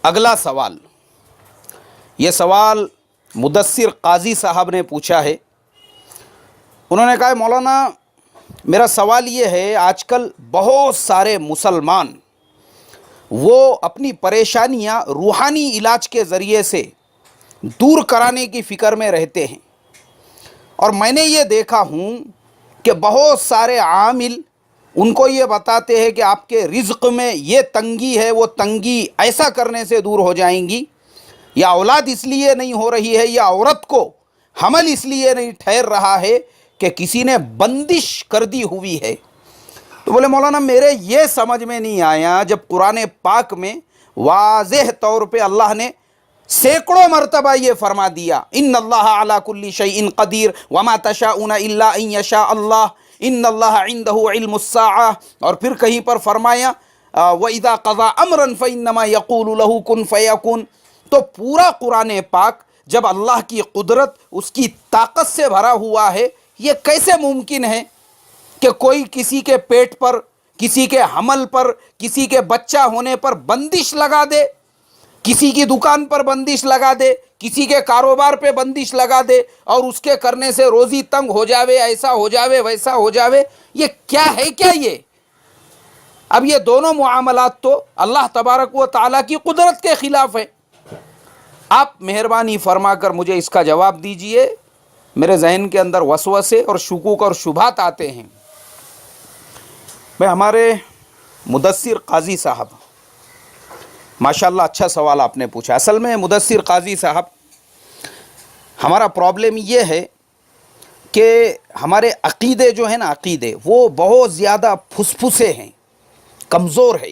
اگلا سوال، یہ سوال مدثر قاضی صاحب نے پوچھا ہے۔ انہوں نے کہا مولانا میرا سوال یہ ہے، آج کل بہت سارے مسلمان وہ اپنی پریشانیاں روحانی علاج کے ذریعے سے دور کرانے کی فکر میں رہتے ہیں، اور میں نے یہ دیکھا ہوں کہ بہت سارے عامل ان کو یہ بتاتے ہیں کہ آپ کے رزق میں یہ تنگی ہے، وہ تنگی ایسا کرنے سے دور ہو جائیں گی، یا اولاد اس لیے نہیں ہو رہی ہے، یا عورت کو حمل اس لیے نہیں ٹھہر رہا ہے کہ کسی نے بندش کر دی ہوئی ہے۔ تو بولے مولانا میرے یہ سمجھ میں نہیں آیا، جب قرآن پاک میں واضح طور پہ اللہ نے سینکڑوں مرتبہ یہ فرما دیا، ان اللہ علی کل شیء قدیر وما تشاءون الا ان یشاء اللہ ان اللہ عندہ علم الساعہ، اور پھر کہیں پر فرمایا وَإِذَا قَضَى أَمْرًا فَإِنَّمَا يَقُولُ لَهُ كُن فَيَكُن۔ تو پورا قرآن پاک جب اللہ کی قدرت، اس کی طاقت سے بھرا ہوا ہے، یہ کیسے ممکن ہے کہ کوئی کسی کے پیٹ پر، کسی کے حمل پر، کسی کے بچہ ہونے پر بندش لگا دے، کسی کی دکان پر بندش لگا دے، کسی کے کاروبار پہ بندش لگا دے، اور اس کے کرنے سے روزی تنگ ہو جاوے، ایسا ہو جاوے، ویسا ہو جاوے؟ یہ کیا ہے؟ کیا یہ؟ اب یہ دونوں معاملات تو اللہ تبارک و تعالیٰ کی قدرت کے خلاف ہے۔ آپ مہربانی فرما کر مجھے اس کا جواب دیجئے، میرے ذہن کے اندر وسوسے اور شکوک اور شبہات آتے ہیں۔ میں ہمارے مدثر قاضی صاحب، ماشاءاللہ اچھا سوال آپ نے پوچھا۔ اصل میں مدثر قاضی صاحب، ہمارا پرابلم یہ ہے کہ ہمارے عقیدے جو ہیں نا، عقیدے وہ بہت زیادہ پھسپھسے ہیں، کمزور ہے۔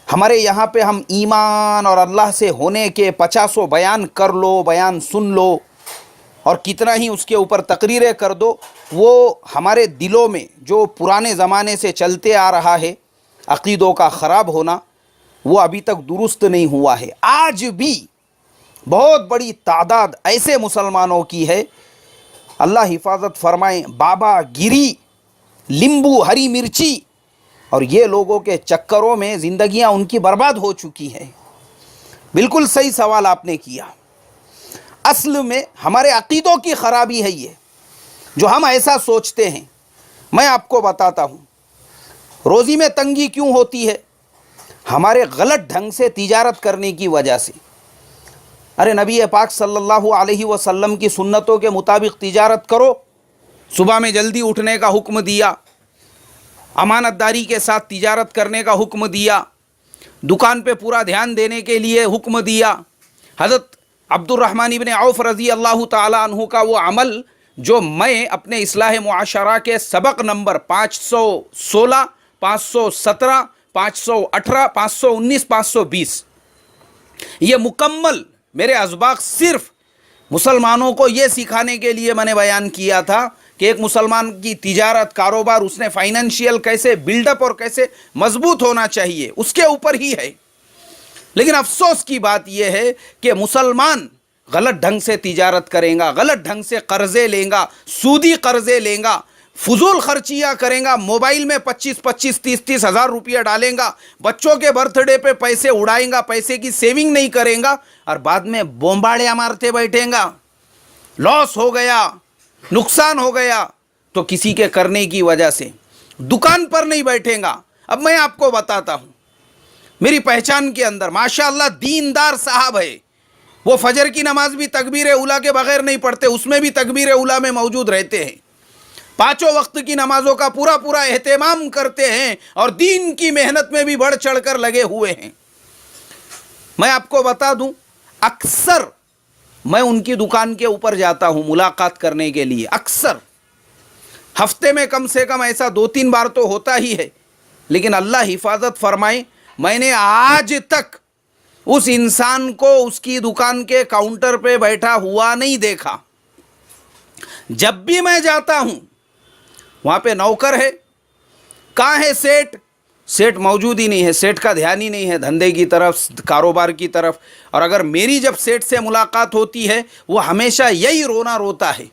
ہمارے یہاں پہ ہم ایمان اور اللہ سے ہونے کے 50 بیان کر لو، بیان سن لو، اور کتنا ہی اس کے اوپر تقریریں کر دو، وہ ہمارے دلوں میں جو پرانے زمانے سے چلتے آ رہا ہے عقیدوں کا خراب ہونا، وہ ابھی تک درست نہیں ہوا ہے۔ آج بھی بہت بڑی تعداد ایسے مسلمانوں کی ہے، اللہ حفاظت فرمائے، بابا گری، لیمبو، ہری مرچی، اور یہ لوگوں کے چکروں میں زندگیاں ان کی برباد ہو چکی ہے۔ بالکل صحیح سوال آپ نے کیا۔ اصل میں ہمارے عقیدوں کی خرابی ہے یہ، جو ہم ایسا سوچتے ہیں۔ میں آپ کو بتاتا ہوں روزی میں تنگی کیوں ہوتی ہے، ہمارے غلط ڈھنگ سے تجارت کرنے کی وجہ سے۔ ارے نبی پاک صلی اللہ علیہ وسلم کی سنتوں کے مطابق تجارت کرو، صبح میں جلدی اٹھنے کا حکم دیا، امانت داری کے ساتھ تجارت کرنے کا حکم دیا، دکان پہ پورا دھیان دینے کے لیے حکم دیا۔ حضرت عبد الرحمن ابن عوف رضی اللہ تعالیٰ عنہ کا وہ عمل جو میں اپنے اصلاح معاشرہ کے سبق نمبر 516، 517، 518، 519، 520، یہ مکمل میرے اسباق صرف مسلمانوں کو یہ سکھانے کے لیے میں نے بیان کیا تھا کہ ایک مسلمان کی تجارت، کاروبار، اس نے فائنینشیل کیسے بلڈ اپ اور کیسے مضبوط ہونا چاہیے، اس کے اوپر ہی ہے۔ لیکن افسوس کی بات یہ ہے کہ مسلمان غلط ڈھنگ سے تجارت کریں گا، غلط ڈھنگ سے قرضے لیں گا، سودی قرضے لیں گا، فضول خرچیاں کریں گا، موبائل میں 25 30 ہزار روپیہ ڈالیں گا، بچوں کے برتھ ڈے پہ پیسے اڑائیں گا، پیسے کی سیونگ نہیں کریں گا، اور بعد میں بومباڑیاں مارتے بیٹھیں گا۔ لاس ہو گیا، نقصان ہو گیا تو کسی کے کرنے کی وجہ سے دکان پر نہیں بیٹھیں گا۔ اب میں آپ کو بتاتا ہوں، میری پہچان کے اندر ماشاءاللہ دیندار صاحب ہے، وہ فجر کی نماز بھی تکبیر اولیٰ کے بغیر نہیں پڑھتے، اس میں بھی تکبیر اولیٰ میں موجود رہتے ہیں، 5 وقت کی نمازوں کا پورا اہتمام کرتے ہیں، اور دین کی محنت میں بھی بڑھ چڑھ کر لگے ہوئے ہیں۔ میں آپ کو بتا دوں، اکثر میں ان کی دکان کے اوپر جاتا ہوں ملاقات کرنے کے لیے، اکثر ہفتے میں کم سے کم ایسا 2-3 بار تو ہوتا ہی ہے، لیکن اللہ حفاظت فرمائے میں نے آج تک اس انسان کو اس کی دکان کے کاؤنٹر پہ بیٹھا ہوا نہیں دیکھا۔ جب بھی میں جاتا ہوں وہاں پہ نوکر ہے، کہاں ہے سیٹ موجود ہی نہیں ہے، سیٹ کا دھیان ہی نہیں ہے دھندے کی طرف، کاروبار کی طرف۔ اور اگر میری جب سیٹ سے ملاقات ہوتی ہے، وہ ہمیشہ یہی رونا روتا ہے،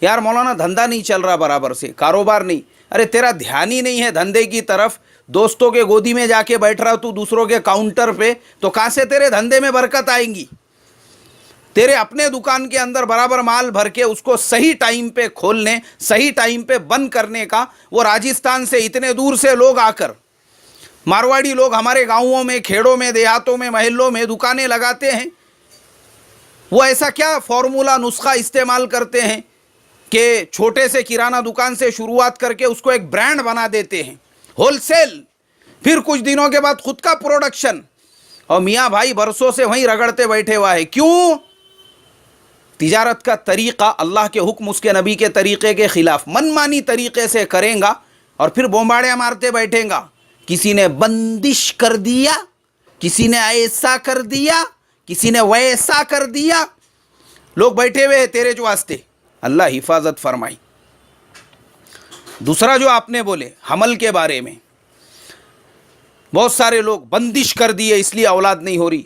یار مولانا دھندا نہیں چل رہا برابر سے، کاروبار نہیں، अरे तेरा ध्यान ही नहीं है धंधे की तरफ, दोस्तों के गोदी में जाके बैठ रहा तू दूसरों के काउंटर पे, तो कहाँ से तेरे धंधे में बरकत आएंगी। तेरे अपने दुकान के अंदर बराबर माल भर के उसको सही टाइम पे खोलने, सही टाइम पे बंद करने का, वो राजस्थान से इतने दूर से लोग आकर, मारवाड़ी लोग हमारे गांवों में, खेड़ों में, देहातों में, महल्लों में दुकानें लगाते हैं, वो ऐसा क्या फॉर्मूला नुस्खा इस्तेमाल करते हैं कि छोटे से किराना दुकान से शुरुआत करके उसको एक ब्रांड बना देते हैं, होलसेल, फिर कुछ दिनों के बाद खुद का प्रोडक्शन, और मियाँ भाई बरसों से वहीं रगड़ते बैठे हुआ है। क्यों? तिजारत का तरीक़ा अल्लाह के हुक्म, उसके नबी के तरीक़े के ख़िलाफ़ मनमानी तरीक़े से करेगा और फिर बोम्बाड़ियाँ मारते बैठेगा। किसी ने बंदिश कर दिया, किसी ने ऐसा कर दिया, किसी ने वैसा कर दिया, लोग बैठे हुए हैं तेरे जो वास्ते। अल्लाह हिफाजत फरमाई। दूसरा जो आपने बोले हमल के बारे में, बहुत सारे लोग बंदिश कर दिए इसलिए औलाद नहीं हो रही,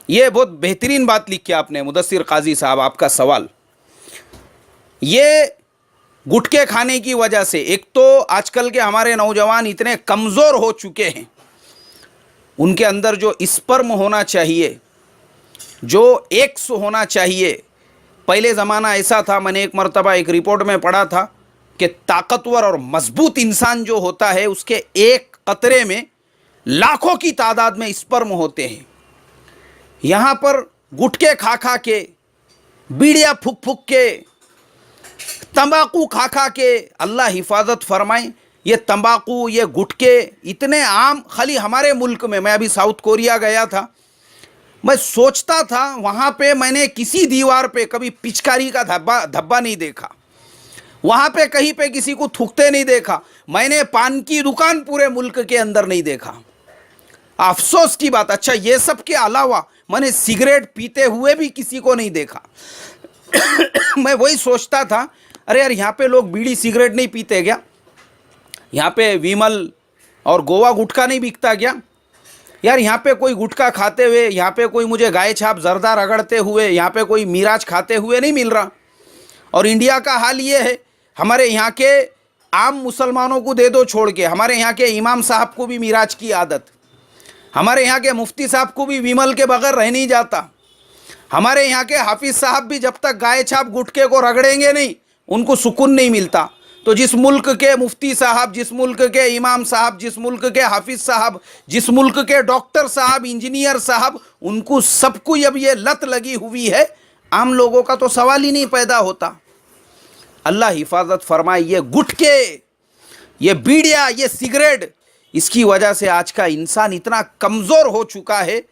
ये बहुत बेहतरीन बात लिखी आपने मुदस्सिर काजी साहब। आपका सवाल, ये गुटखे खाने की वजह से, एक तो आजकल के हमारे नौजवान इतने कमज़ोर हो चुके हैं, उनके अंदर जो स्पर्म होना चाहिए, जो एक्स होना चाहिए, पहले ज़माना ऐसा था, मैंने एक मरतबा एक रिपोर्ट में पढ़ा था कि ताकतवर और मजबूत इंसान जो होता है उसके एक कतरे में लाखों की तादाद में स्पर्म होते हैं। यहाँ पर गुटखे खा खा के, बीड़ियाँ फूक फूक के, तंबाकू खा खा के, अल्लाह हिफाजत फरमाए, ये तंबाकू, ये गुटखे इतने आम, खाली हमारे मुल्क में। मैं अभी साउथ कोरिया गया था, मैं सोचता था वहाँ पे मैंने किसी दीवार पे कभी पिचकारी का धब्बा नहीं देखा, वहाँ पे कहीं पे किसी को थूकते नहीं देखा, मैंने पान की दुकान पूरे मुल्क के अंदर नहीं देखा। अफसोस की बात। अच्छा, ये सब के अलावा मैंने सिगरेट पीते हुए भी किसी को नहीं देखा। मैं वही सोचता था, अरे यार यहाँ पे लोग बीड़ी सिगरेट नहीं पीते क्या? यहाँ पे विमल और गोवा गुटखा नहीं बिकता क्या? यार यहाँ पे कोई गुटखा खाते हुए, यहाँ पे कोई मुझे गाय छाप जर्दा रगड़ते हुए, यहाँ पे कोई मिराज खाते हुए नहीं मिल रहा। और इंडिया का हाल ये है, हमारे यहाँ के आम मुसलमानों को दे दो छोड़ के, हमारे यहाँ के इमाम साहब को भी मिराज की आदत, हमारे यहाँ के मुफ्ती साहब को भी विमल के बगैर रह नहीं जाता, हमारे यहाँ के हाफिज साहब भी जब तक गाय छाप गुटखे को रगड़ेंगे नहीं उनको सुकून नहीं मिलता। तो जिस मुल्क के मुफ्ती साहब, जिस मुल्क के इमाम साहब, जिस मुल्क के हाफिज साहब, जिस मुल्क के डॉक्टर साहब, इंजीनियर साहब, उनको सबको अब ये लत लगी हुई है, आम लोगों का तो सवाल ही नहीं पैदा होता। अल्लाह हिफाजत फरमाए। ये गुटखे, ये बीड़िया, ये सिगरेट, इसकी वजह से आज का इंसान इतना कमज़ोर हो चुका है,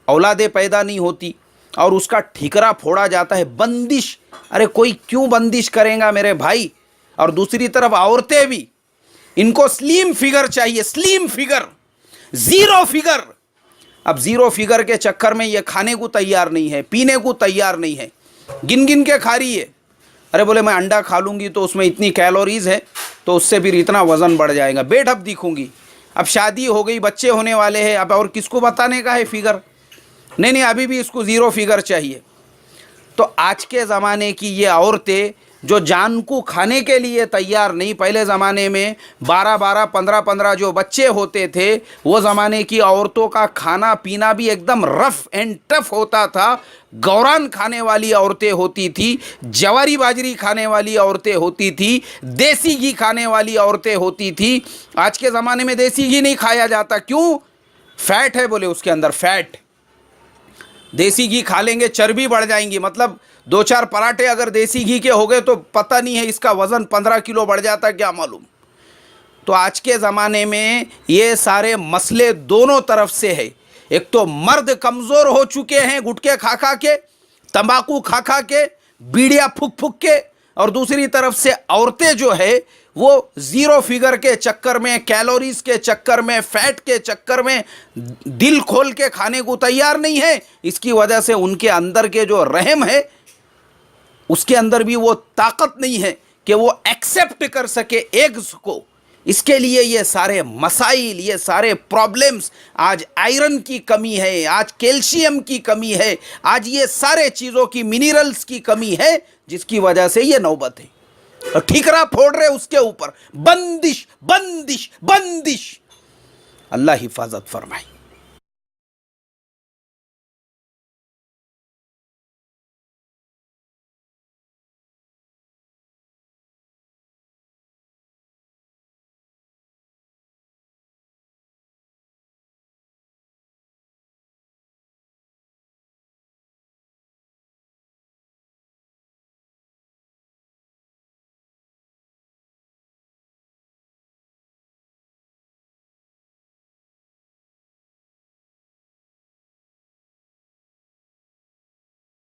औलादें पैदा नहीं होती और उसका ठिकरा फोड़ा जाता है। बंदिश, अरे कोई क्यों बंदिश करेगा मेरे भाई? और दूसरी तरफ औरतें भी, इनको स्लिम फिगर चाहिए, स्लिम फिगर, ज़ीरो फिगर। अब ज़ीरो फिगर के चक्कर में ये खाने को तैयार नहीं है, पीने को तैयार नहीं है, गिन गिन के खा रही है। अरे बोले मैं अंडा खा लूँगी तो उसमें इतनी कैलोरीज़ है तो उससे फिर इतना वज़न बढ़ जाएगा, बेढप दिखूँगी। अब शादी हो गई, बच्चे होने वाले हैं, अब और किसको बताने का है फिगर? नहीं, अभी भी इसको ज़ीरो फिगर चाहिए। तो आज के ज़माने की ये औरतें जो जान को खाने के लिए तैयार नहीं, पहले ज़माने में 12-12, 15-15 जो बच्चे होते थे, वो ज़माने की औरतों का खाना पीना भी एकदम रफ़ एंड टफ होता था। गौरान खाने वाली औरतें होती थी, जवारी बाजरी खाने वाली औरतें होती थी, देसी घी खाने वाली औरतें होती थी। आज के ज़माने में देसी घी नहीं खाया जाता। क्यों? फैट है बोले उसके अंदर, फैट। देसी घी खा लेंगे चर्बी बढ़ जाएंगी, मतलब 2-4 पराठे अगर देसी घी के हो गए तो पता नहीं है इसका वज़न 15 किलो बढ़ जाता, क्या मालूम। तो आज के ज़माने में ये सारे मसले दोनों तरफ से है। एक तो मर्द कमज़ोर हो चुके हैं गुटखे खा खा के, तंबाकू खा खा के, बीड़ियाँ फूक फूक के, और दूसरी तरफ से औरतें जो है वो ज़ीरो फिगर के चक्कर में, कैलोरीज के चक्कर में, फैट के चक्कर में दिल खोल के खाने को तैयार नहीं है। इसकी वजह से उनके अंदर के जो रहम है उसके अंदर भी वो ताकत नहीं है कि वो एक्सेप्ट कर सके एग्स को। इसके लिए ये सारे मसाइल, ये सारे प्रॉब्लम्स, आज आयरन की कमी है, आज कैल्शियम की कमी है, आज ये सारे चीज़ों की, मिनरल्स की कमी है, जिसकी वजह से ये नौबत है। اور ٹھیکرا پھوڑ رہے اس کے اوپر. بندش بندش بندش. اللہ حفاظت فرمائے.